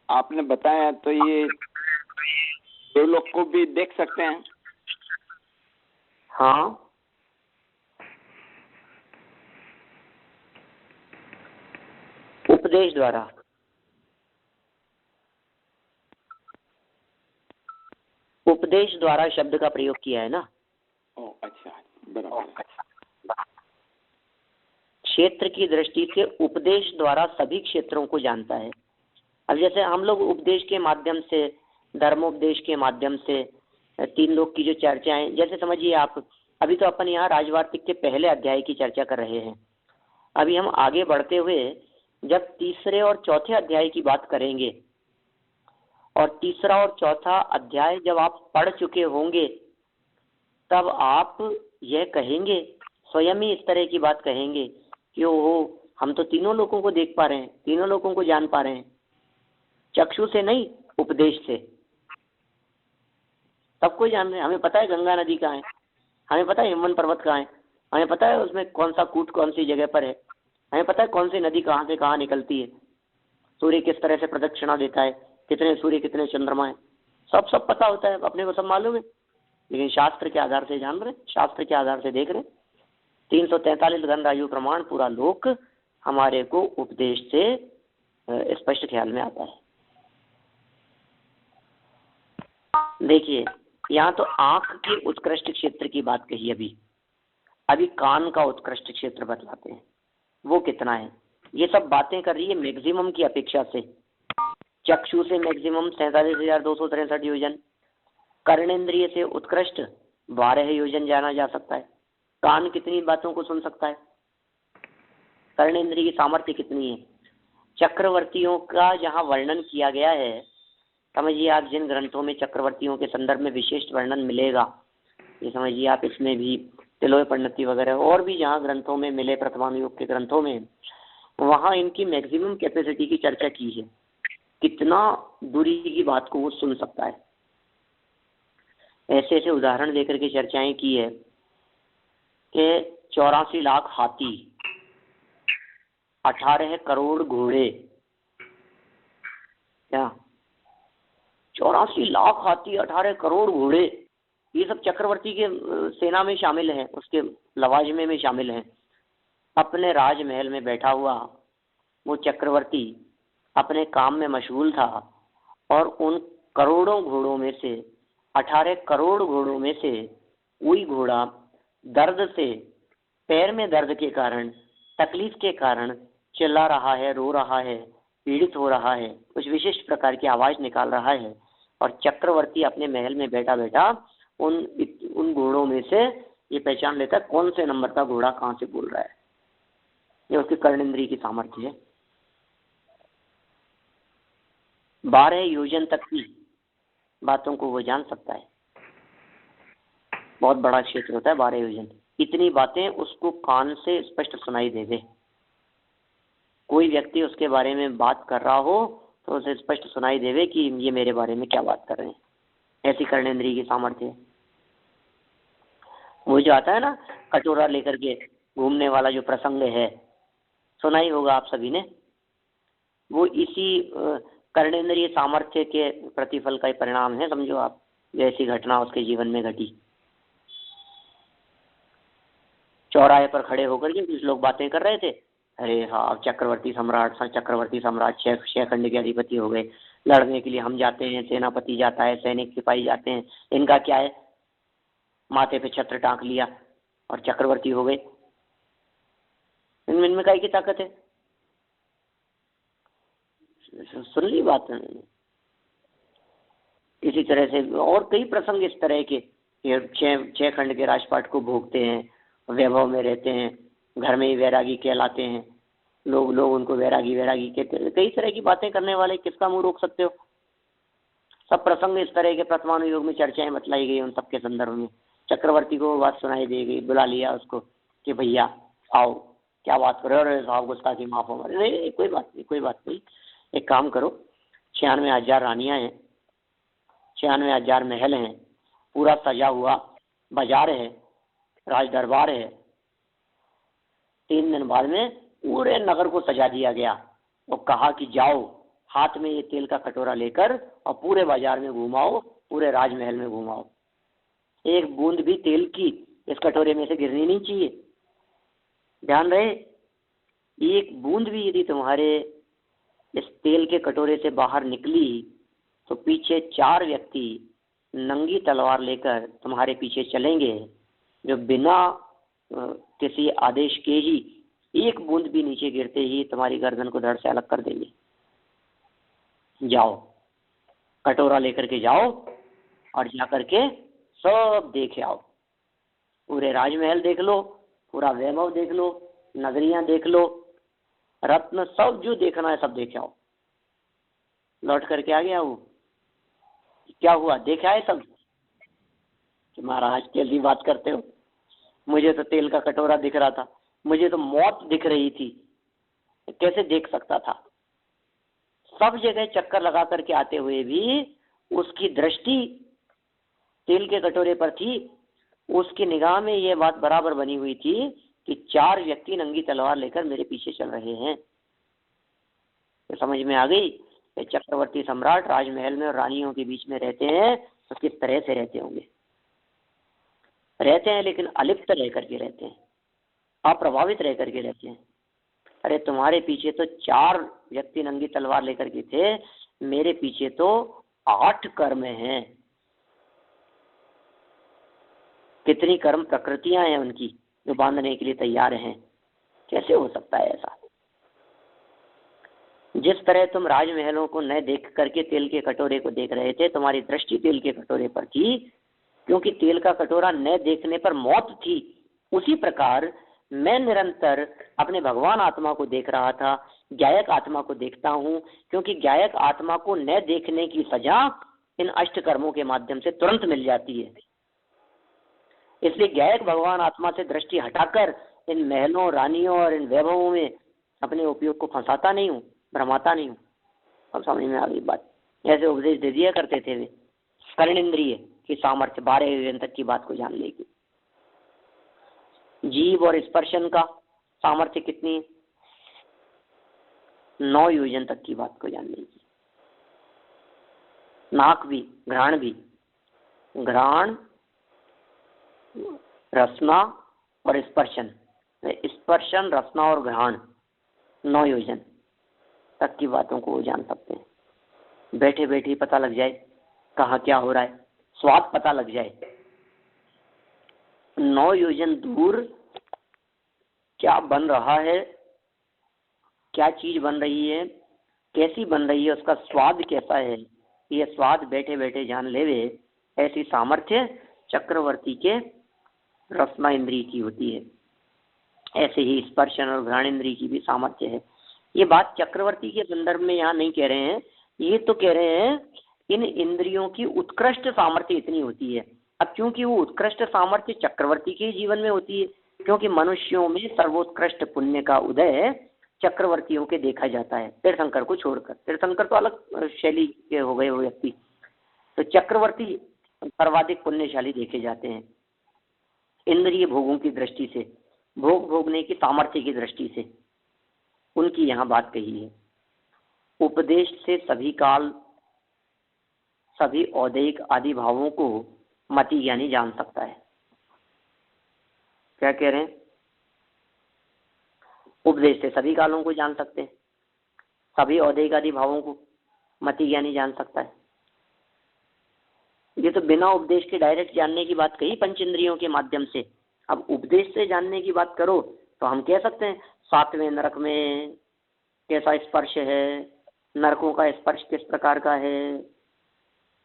आपने बताया तो ये दो लोग को भी देख सकते हैं?
हाँ, उपदेश द्वारा। उपदेश द्वारा शब्द का प्रयोग किया है ना।
अच्छा, बराबर।
क्षेत्र की दृष्टि से उपदेश द्वारा सभी क्षेत्रों को जानता है। अब जैसे हम लोग उपदेश के माध्यम से, धर्मोपदेश के माध्यम से 3 लोग की जो चर्चाएं, जैसे समझिए आप, अभी तो अपन यहाँ राजवार्तिक के पहले अध्याय की चर्चा कर रहे हैं। अभी हम आगे बढ़ते हुए जब तीसरे और चौथे अध्याय की बात करेंगे, और तीसरा और चौथा अध्याय जब आप पढ़ चुके होंगे, तब आप यह कहेंगे, स्वयं ही इस तरह की बात कहेंगे कि ओहो, हम तो तीनों लोगों को देख पा रहे हैं, तीनों लोगों को जान पा रहे हैं, चक्षु से नहीं, उपदेश से। सबको जान रहे हैं, हमें पता है गंगा नदी कहाँ है, हमें पता है हिमवंत पर्वत कहाँ है, हमें पता है उसमें कौन सा कूट कौन सी जगह पर है, हमें पता है कौन सी नदी कहाँ से कहाँ निकलती है, सूर्य किस तरह से प्रदक्षिणा देता है, कितने सूर्य कितने चंद्रमा है, सब पता होता है, अपने को सब मालूम है, लेकिन शास्त्र के आधार से जान रहे, शास्त्र के आधार से देख रहे। 343 घनरायु प्रमाण पूरा लोक हमारे को उपदेश से स्पष्ट ख्याल में आता है। देखिए यहाँ तो आंख के उत्कृष्ट क्षेत्र की बात कही, अभी कान का उत्कृष्ट क्षेत्र बतलाते हैं वो कितना है। ये सब बातें कर रही है मैक्सिमम की अपेक्षा से। चक्षु से मैक्सिमम 47,263 योजन, कर्णेंद्रिय से उत्कृष्ट 12 योजन जाना जा सकता है। कान कितनी बातों को सुन सकता है, कर्णेंद्रिय की सामर्थ्य कितनी है। चक्रवर्तियों का जहाँ वर्णन किया गया है, समझिए आप जिन ग्रंथों में चक्रवर्तियों के संदर्भ में विशेष वर्णन मिलेगा, ये समझिए आप इसमें भी तिलोय परिणति वगैरह और भी जहाँ ग्रंथों में मिले, प्रथमानुयोग के ग्रंथों में, वहाँ इनकी मैक्सिमम कैपेसिटी की चर्चा की है, कितना दूरी की बात को वो सुन सकता है। ऐसे ऐसे उदाहरण देकर के चर्चाएं की है कि 84 लाख हाथी, 18 करोड़ घोड़े, क्या 84 लाख हाथी 18 करोड़ घोड़े, ये सब चक्रवर्ती के सेना में शामिल हैं, उसके लवाजमे में शामिल हैं। अपने राजमहल में बैठा हुआ वो चक्रवर्ती अपने काम में मशगूल था और उन करोड़ों घोड़ों में से 18 करोड़ घोड़ों में से कोई घोड़ा दर्द से, पैर में दर्द के कारण, तकलीफ के कारण चिल्ला रहा है, रो रहा है, पीड़ित हो रहा है, कुछ विशिष्ट प्रकार की आवाज निकाल रहा है, और चक्रवर्ती अपने महल में बैठा बैठा उन घोड़ों में से ये पहचान लेता है कौन से नंबर का घोड़ा कहाँ से बोल रहा है। ये उसकी कर्णेंद्रिय की सामर्थ्य है। 12 योजन तक की बातों को वो जान सकता है। बहुत बड़ा क्षेत्र होता है 12 योजन। इतनी बातें उसको कान से स्पष्ट सुनाई दे दे। कोई व्यक्ति उसके बारे में बात कर रहा हो तो उसे स्पष्ट सुनाई देवे कि ये मेरे बारे में क्या बात कर रहे हैं। ऐसी कर्णेंद्रिय की सामर्थ्य है। वो जो आता है ना कटोरा लेकर के घूमने वाला जो प्रसंग है, सुना ही होगा आप सभी ने, वो इसी कर्णेंद्रिय सामर्थ्य के प्रतिफल का ही परिणाम है, समझो आप। जैसी घटना उसके जीवन में घटी, चौराहे पर खड़े होकर के कुछ लोग बातें कर रहे थे, अरे हाँ चक्रवर्ती सम्राट 6 खंड के अधिपति हो गए, लड़ने के लिए हम जाते हैं, सेनापति जाता है, सैनिक सिपाही जाते हैं, इनका क्या है, माथे पे छत्र टांक लिया और चक्रवर्ती हो गए। इनमें काय की ताकत है, सुन ली बात। इसी तरह से और कई प्रसंग इस तरह के, 6 खंड के राजपाट को भोगते हैं, वैभव में रहते हैं, घर में ही वैरागी कहलाते हैं, लोग उनको वैरागी कहते हैं। कई तरह की बातें करने वाले, किसका मुंह रोक सकते हो। सब प्रसंग इस तरह के प्रथमानुयोग में चर्चाएं बतलाई गई, उन सबके संदर्भ में। चक्रवर्ती को बात सुनाई दी गई, बुला लिया उसको कि भैया आओ, क्या बात कर रहे हो साहब, गुस्ताखी माफ हो। नहीं कोई बात नहीं, एक काम करो, 96,000 रानियां हैं, 96,000 महल हैं, पूरा सजा हुआ बाजार है, राज दरबार है। 3 दिन बाद में पूरे नगर को सजा दिया गया और कहा कि जाओ हाथ में ये तेल का कटोरा लेकर और पूरे बाजार में घुमाओ, पूरे राजमहल में घुमाओ। एक बूंद भी तेल की इस कटोरे में से गिरनी नहीं चाहिए। ध्यान रहे, एक बूंद भी यदि तुम्हारे इस तेल के कटोरे से बाहर निकली तो पीछे 4 व्यक्ति नंगी तलवार लेकर तुम्हारे पीछे चलेंगे, जो बिना किसी आदेश के ही एक बूंद भी नीचे गिरते ही तुम्हारी गर्दन को धड़ से अलग कर देंगे। जाओ कटोरा लेकर के जाओ और जाकर के सब देख आओ, पूरे राजमहल देख लो, पूरा वैभव देख लो, नगरियां देख लो, रत्न सब जो देखना है सब देख आओ। लौट करके आ गया वो, क्या हुआ देखा है सब कि महाराज कैसी बात करते हो, मुझे तो तेल का कटोरा दिख रहा था, मुझे तो मौत दिख रही थी, कैसे देख सकता था। सब जगह चक्कर लगा करके आते हुए भी उसकी दृष्टि तेल के कटोरे पर थी। उसकी निगाह में यह बात बराबर बनी हुई थी कि 4 व्यक्ति नंगी तलवार लेकर मेरे पीछे चल रहे हैं। तो समझ में आ गई कि चक्रवर्ती सम्राट राजमहल में और रानियों के बीच में रहते हैं तो किस तरह से रहते होंगे। रहते हैं लेकिन अलिप्त रह करके रहते हैं, अप्रभावित रह करके रहते हैं। अरे तुम्हारे पीछे तो 4 व्यक्ति नंगी तलवार लेकर के थे, मेरे पीछे तो 8 कर्म हैं। कितनी कर्म प्रकृतियां हैं उनकी जो बांधने के लिए तैयार हैं। कैसे हो सकता है ऐसा? जिस तरह तुम राजमहलों को न देख करके तेल के कटोरे को देख रहे थे, तुम्हारी दृष्टि तेल के कटोरे पर थी क्योंकि तेल का कटोरा न देखने पर मौत थी, उसी प्रकार मैं निरंतर अपने भगवान आत्मा को देख रहा था, ज्ञायक आत्मा को देखता हूँ, क्योंकि ज्ञायक आत्मा को न देखने की सजा इन अष्ट कर्मों के माध्यम से तुरंत मिल जाती है। इसलिए ज्ञायक भगवान आत्मा से दृष्टि हटाकर इन महलों, रानियों और इन वैभवों में अपने उपयोग को फंसाता नहीं हूँ, भ्रमाता नहीं हूँ। अब समझ में आ गई बात। ऐसे उपदेश दे दिया करते थे वे। कर्णेंद्रिय की सामर्थ्य 12 योजन तक की बात को जान लेगी। जीभ और स्पर्शन का सामर्थ्य कितनी? 9 योजन तक की बात को जान लेगी। नाक भी, घ्राण भी, घ्राण, रसना और स्पर्शन, स्पर्शन, रसना और घ्राण 9 योजन तक की बातों को वो जान सकते हैं। बैठे बैठे ही पता लग जाए कहाँ क्या हो रहा है, स्वाद पता लग जाए। 9 योजन दूर क्या बन रहा है, क्या चीज बन रही है, कैसी बन रही है, उसका स्वाद कैसा है, ये स्वाद बैठे बैठे जान लेवे, ऐसी सामर्थ्य चक्रवर्ती के रसना इंद्रिय की होती है। ऐसे ही स्पर्शन और घ्राण इंद्रिय की भी सामर्थ्य है। ये बात चक्रवर्ती के संदर्भ में यहाँ नहीं कह रहे हैं, ये तो कह रहे हैं इन इंद्रियों की उत्कृष्ट सामर्थ्य इतनी होती है। अब क्योंकि वो उत्कृष्ट सामर्थ्य चक्रवर्ती के जीवन में होती है, क्योंकि मनुष्यों में सर्वोत्कृष्ट पुण्य का उदय चक्रवर्तियों के देखा जाता है, तीर्थंकर को छोड़कर। तीर्थंकर तो अलग शैली के हो गए वो व्यक्ति, तो चक्रवर्ती सर्वाधिक पुण्यशाली देखे जाते हैं इंद्रिय भोगों की दृष्टि से, भोग भोगने की सामर्थ्य की दृष्टि से। उनकी यहाँ बात कही है। उपदेश से सभी काल, सभी औदैहिक आदि भावों को मति ज्ञानी जान सकता है। क्या कह रहे हैं? उपदेश से सभी कालों को जान सकते हैं, सभी औदैहिक आदि भावों को मति ज्ञानी जान सकता है। ये तो बिना उपदेश के डायरेक्ट जानने की बात कही, पंच इंद्रियों के माध्यम से। अब उपदेश से जानने की बात करो तो हम कह सकते हैं 7वें नरक में कैसा स्पर्श है, नरकों का स्पर्श किस प्रकार का है,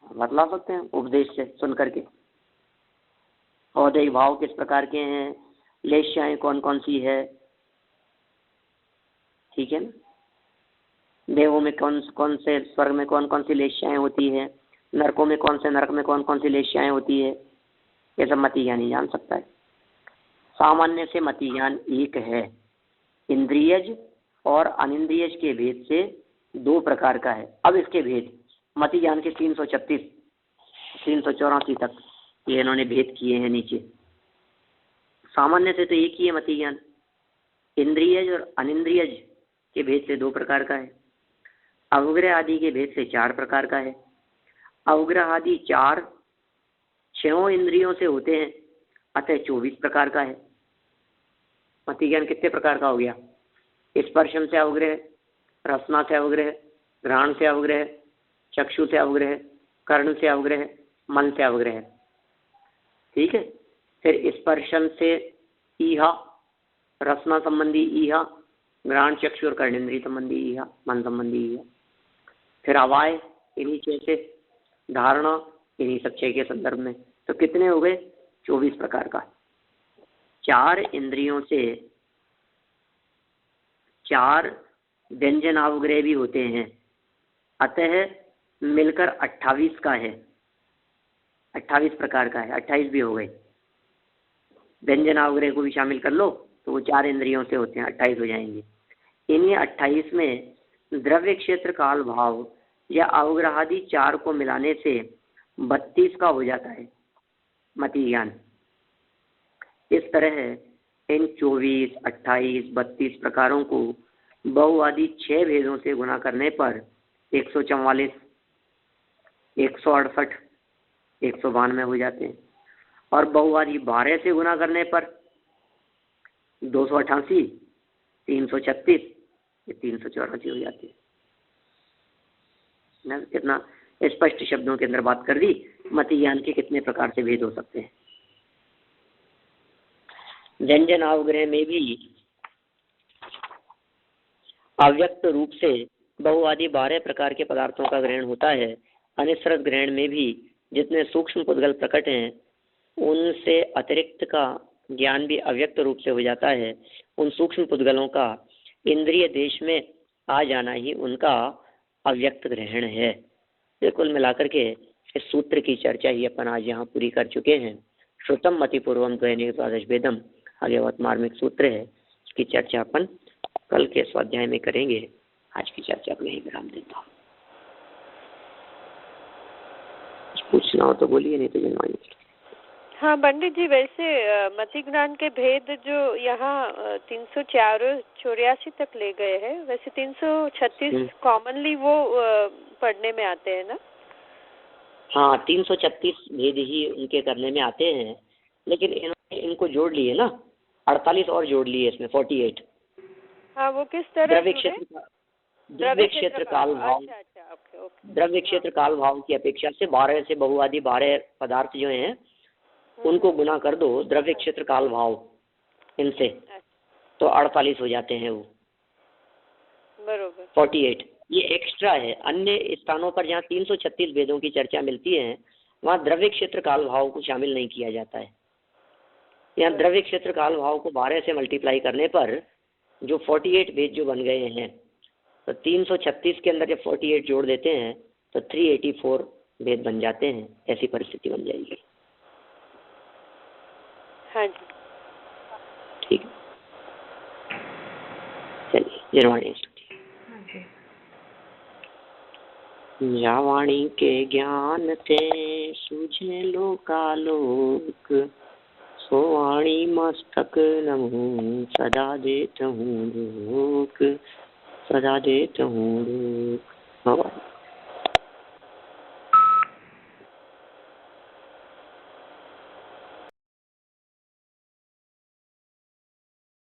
बतला सकते हैं उपदेश से सुन करके। औदैहिक भाव किस प्रकार के हैं, लेश्याएं कौन कौन सी है, ठीक है ना। देवों में कौन कौन से, स्वर्ग में कौन कौन सी लेश्याएं होती है, नरकों में कौन से, नरक में कौन कौन सी लेश्याएं होती है, ये सब मति ज्ञानी जान सकता है। सामान्य से मति ज्ञान एक है। इंद्रियज और अनिंद्रियज के भेद से 2 प्रकार का है। अब इसके भेद मति ज्ञान के 336 384 तक ये इन्होंने भेद किए हैं नीचे। सामान्य से तो एक ही है मति ज्ञान। इंद्रियज और अनिंद्रियज के भेद से 2 प्रकार का है। अवग्रह आदि के भेद से 4 प्रकार का है। अवग्रह आदि 4 6 इंद्रियों से होते हैं, अतः 24 प्रकार का है। मति ज्ञान कितने प्रकार का हो गया? स्पर्शन से अवग्रह, रसना से अवग्रह, घ्राण से अवग्रह, चक्षु से अवग्रह, कर्ण से अवग्रह, मन से अवग्रह, ठीक है। फिर स्पर्शन से ईहा, रसना संबंधी ईहा, घ्राण चक्षु और कर्णेंद्रिय संबंधी ईहा, मन संबंधी ईहा। फिर अवाय इन्हीं 6 से, धारणा इन्हीं सब 6 के संदर्भ में। तो कितने हो गए? 24 प्रकार का। 4 इंद्रियों से 4 व्यंजन अवग्रह भी होते हैं, अतः मिलकर 28 का है। 28 प्रकार का है, 28 भी हो गए। व्यंजन अवग्रह को भी शामिल कर लो तो वो 4 इंद्रियों से होते हैं, 28 हो जाएंगे। इन्हीं 28 में द्रव्य क्षेत्र काल भाव या अवग्रहादि 4 को मिलाने से 32 का हो जाता है मति ज्ञान। इस तरह इन 24, 28, 32 प्रकारों को बहुआदि 6 भेदों से गुणा करने पर 144, 168, 192 हो जाते हैं। और बहुवादी 12 से गुना करने पर 288, 336, 384 हो जाती है ना। कितना स्पष्ट शब्दों के अंदर बात कर दी, मति ज्ञान के कितने प्रकार से भेद हो सकते हैं। व्यंजन अवग्रह में भी अव्यक्त रूप से बहुआदि 12 प्रकार के पदार्थों का ग्रहण होता है। अनिश्रत ग्रहण में भी जितने सूक्ष्म पुद्गल प्रकट हैं उनसे अतिरिक्त का ज्ञान भी अव्यक्त रूप से हो जाता है। उन सूक्ष्म पुद्गलों का इंद्रिय देश में आ जाना ही उनका अव्यक्त ग्रहण है। ये कुल मिलाकर के इस सूत्र की चर्चा ही अपन आज यहाँ पूरी कर चुके हैं। श्रुतम मति पूर्वम द्वैनिक द्वादश वेदम आर्यवत मार्मिक सूत्र है। इसकी चर्चा अपन कल के स्वाध्याय में करेंगे। आज की चर्चा को यही विराम देता हूँ। पूछना हो तो बोलिए, नहीं तो जनवानी।
हाँ पंडित जी, वैसे मति ज्ञान के भेद जो यहाँ 384 तक ले गए हैं, वैसे 336 कॉमनली वो पढ़ने में आते हैं ना?
हाँ, 336 भेद ही उनके करने में आते हैं, लेकिन इन्होंने इनको जोड़ लिए ना, 48 और जोड़ लिए इसमें, 48।
हाँ, वो किस तरह?
द्रव्य क्षेत्र काल भाव। द्रव्य क्षेत्र काल भाव की अपेक्षा से 12 से बहुआदि 12 पदार्थ जो हैं उनको गुना कर दो द्रव्य क्षेत्र काल भाव इनसे, तो 48 हो जाते हैं वो।
बरोबर।
48 ये एक्स्ट्रा है। अन्य स्थानों पर जहाँ 336 वेदों की चर्चा मिलती है वहाँ द्रव्य क्षेत्र काल भाव को शामिल नहीं किया जाता है। यहाँ द्रव्य क्षेत्र काल भाव को 12 से मल्टीप्लाई करने पर जो 48 वेद जो बन गए हैं, तो 336 के अंदर जब 48 जोड़ देते हैं तो 384 वेद बन जाते हैं। ऐसी परिस्थिति बन जाएगी।
हाँ जी,
ठीक है, चलिए जनवाणी। जावाणी के ज्ञान ते सूझे लोकालोक, सोवाणी मस्तक नमूं सदा देत हूँ लोक, सदा देत हूँ लोक।